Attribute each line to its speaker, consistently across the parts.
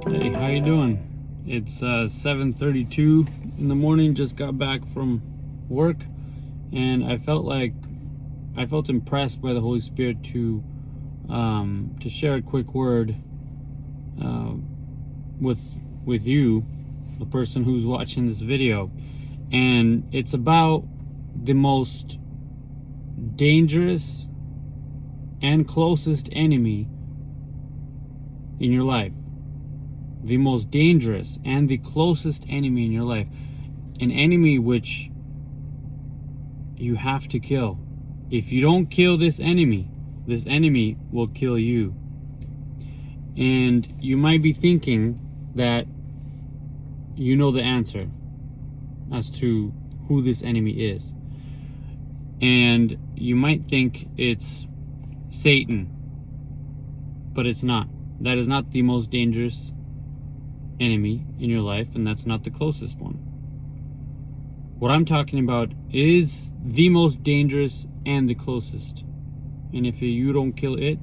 Speaker 1: Hey, how you doing? It's 7:32 in the morning. Just got back from work, and I felt impressed by the Holy Spirit to share a quick word uh, with you, the person who's watching this video, and it's about the most dangerous and closest enemy in your life. The most dangerous and the closest enemy in your life. An enemy which you have to kill. If you don't kill this enemy will kill you. And you might be thinking that you know the answer as to who this enemy is. And you might think it's Satan, but it's not. That is not the most dangerous enemy in your life, and that's not the closest one. What I'm talking about is the most dangerous and the closest. And if you don't kill it,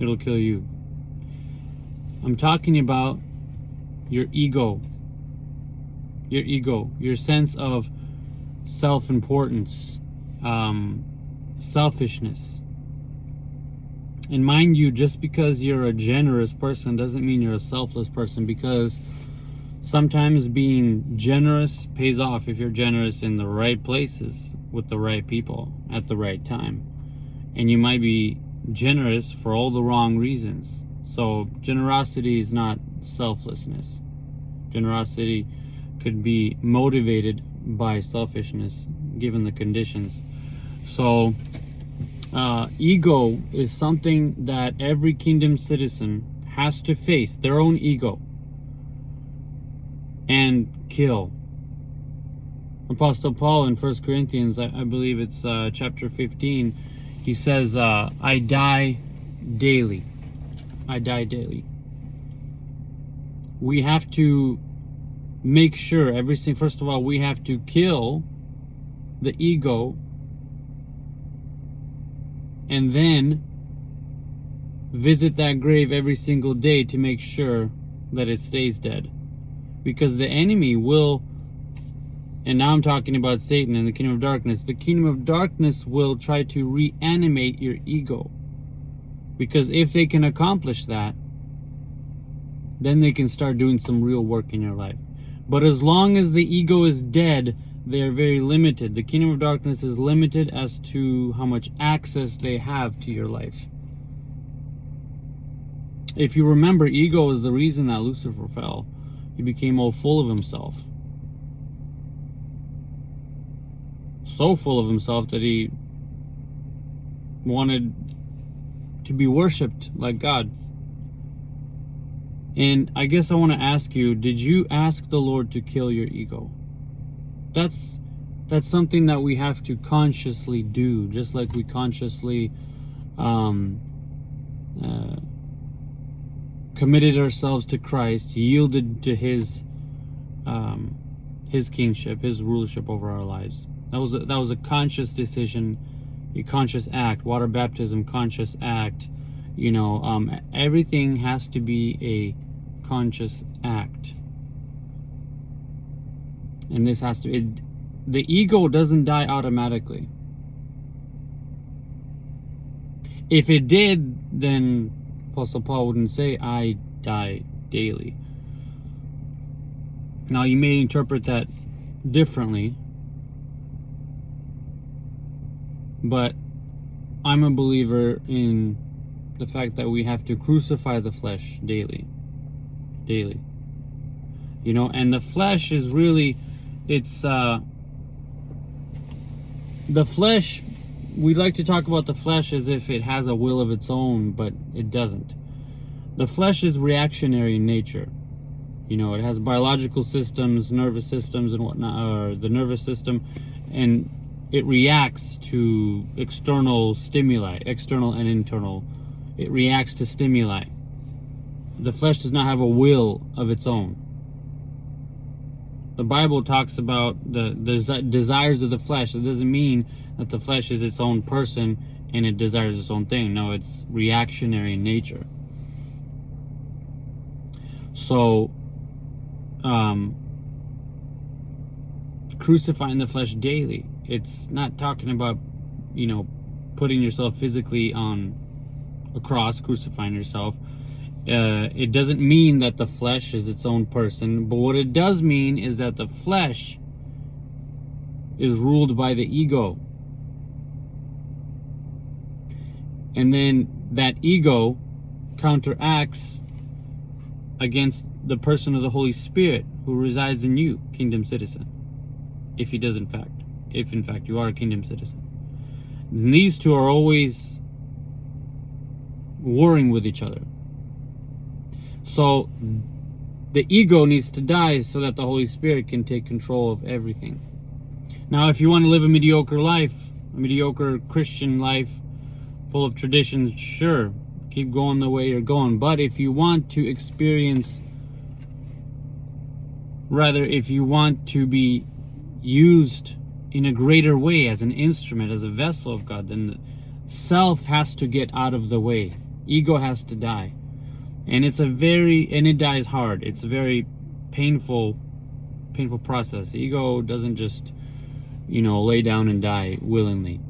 Speaker 1: it'll kill you. I'm talking about your ego. Your ego, your sense of self-importance, selfishness. And mind you, just because you're a generous person doesn't mean you're a selfless person, because sometimes being generous pays off if you're generous in the right places with the right people at the right time. And you might be generous for all the wrong reasons. So generosity is not selflessness. Generosity could be motivated by selfishness given the conditions. So ego is something that every kingdom citizen has to face, their own ego, and kill. Apostle Paul in 1 Corinthians, I believe it's chapter 15, he says, I die daily. I die daily. We have to make sure everything, first of all, we have to kill the ego, and then visit that grave every single day to make sure that it stays dead. Because the enemy will, and now I'm talking about Satan and the kingdom of darkness, the kingdom of darkness will try to reanimate your ego. Because if they can accomplish that, then they can start doing some real work in your life. But as long as the ego is dead, they are very limited. The kingdom of darkness is limited as to how much access they have to your life. If you remember, ego is the reason that Lucifer fell. He became all full of himself. So full of himself that he wanted to be worshipped like God. And I guess I want to ask you, did you ask the Lord to kill your ego? That's something that we have to consciously do, just like we consciously committed ourselves to Christ, yielded to His kingship, His rulership over our lives. That was a conscious decision, a conscious act. Water baptism, conscious act. You know, everything has to be a conscious act. And this has to, the ego doesn't die automatically. If it did, then Apostle Paul wouldn't say, I die daily. Now, you may interpret that differently, but I'm a believer in the fact that we have to crucify the flesh daily. Daily. You know, and the flesh is really, it's the flesh, we like to talk about the flesh as if it has a will of its own, but it doesn't. The flesh is reactionary in nature. You know, it has biological systems, nervous systems and whatnot, or the nervous system, and it reacts to external stimuli, external and internal. It reacts to stimuli. The flesh does not have a will of its own. The Bible talks about the desires of the flesh. It doesn't mean that the flesh is its own person and it desires its own thing. No, it's reactionary in nature. So, crucifying the flesh daily. It's not talking about, putting yourself physically on a cross, crucifying yourself. It doesn't mean that the flesh is its own person, but what it does mean is that the flesh is ruled by the ego. And then that ego counteracts against the person of the Holy Spirit who resides in you, kingdom citizen. If in fact you are a kingdom citizen. And these two are always warring with each other. So the ego needs to die so that the Holy Spirit can take control of everything. Now, if you want to live a mediocre life, a mediocre Christian life, full of traditions, sure, keep going the way you're going. But if you want to experience, if you want to be used in a greater way as an instrument, as a vessel of God, then the self has to get out of the way. Ego has to die. And it dies hard. It's a very painful process. Ego doesn't just, lay down and die willingly.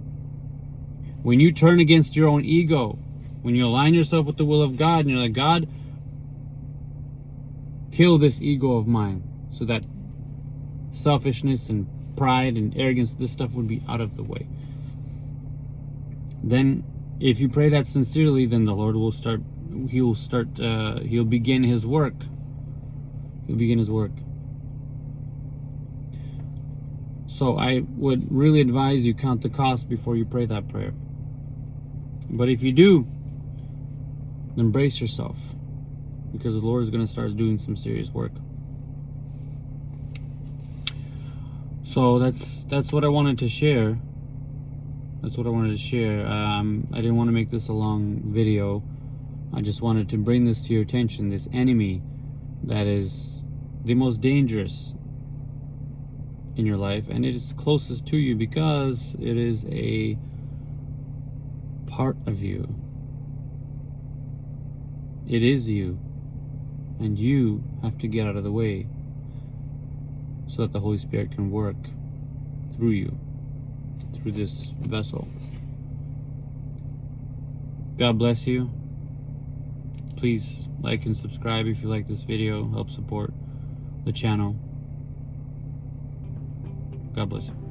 Speaker 1: When you turn against your own ego, when you align yourself with the will of God, and you're like, God, kill this ego of mine, so that selfishness and pride and arrogance, this stuff would be out of the way. Then, if you pray that sincerely, then the Lord will he'll begin his work. He'll begin his work. So I would really advise you count the cost before you pray that prayer. But if you do, then brace yourself, because the Lord is going to start doing some serious work. So that's what I wanted to share. I didn't want to make this a long video. I just wanted to bring this to your attention, this enemy that is the most dangerous in your life, and it is closest to you because it is a part of you. It is you, and you have to get out of the way so that the Holy Spirit can work through you, through this vessel. God bless you. Please like and subscribe if you like this video. Help support the channel. God bless you.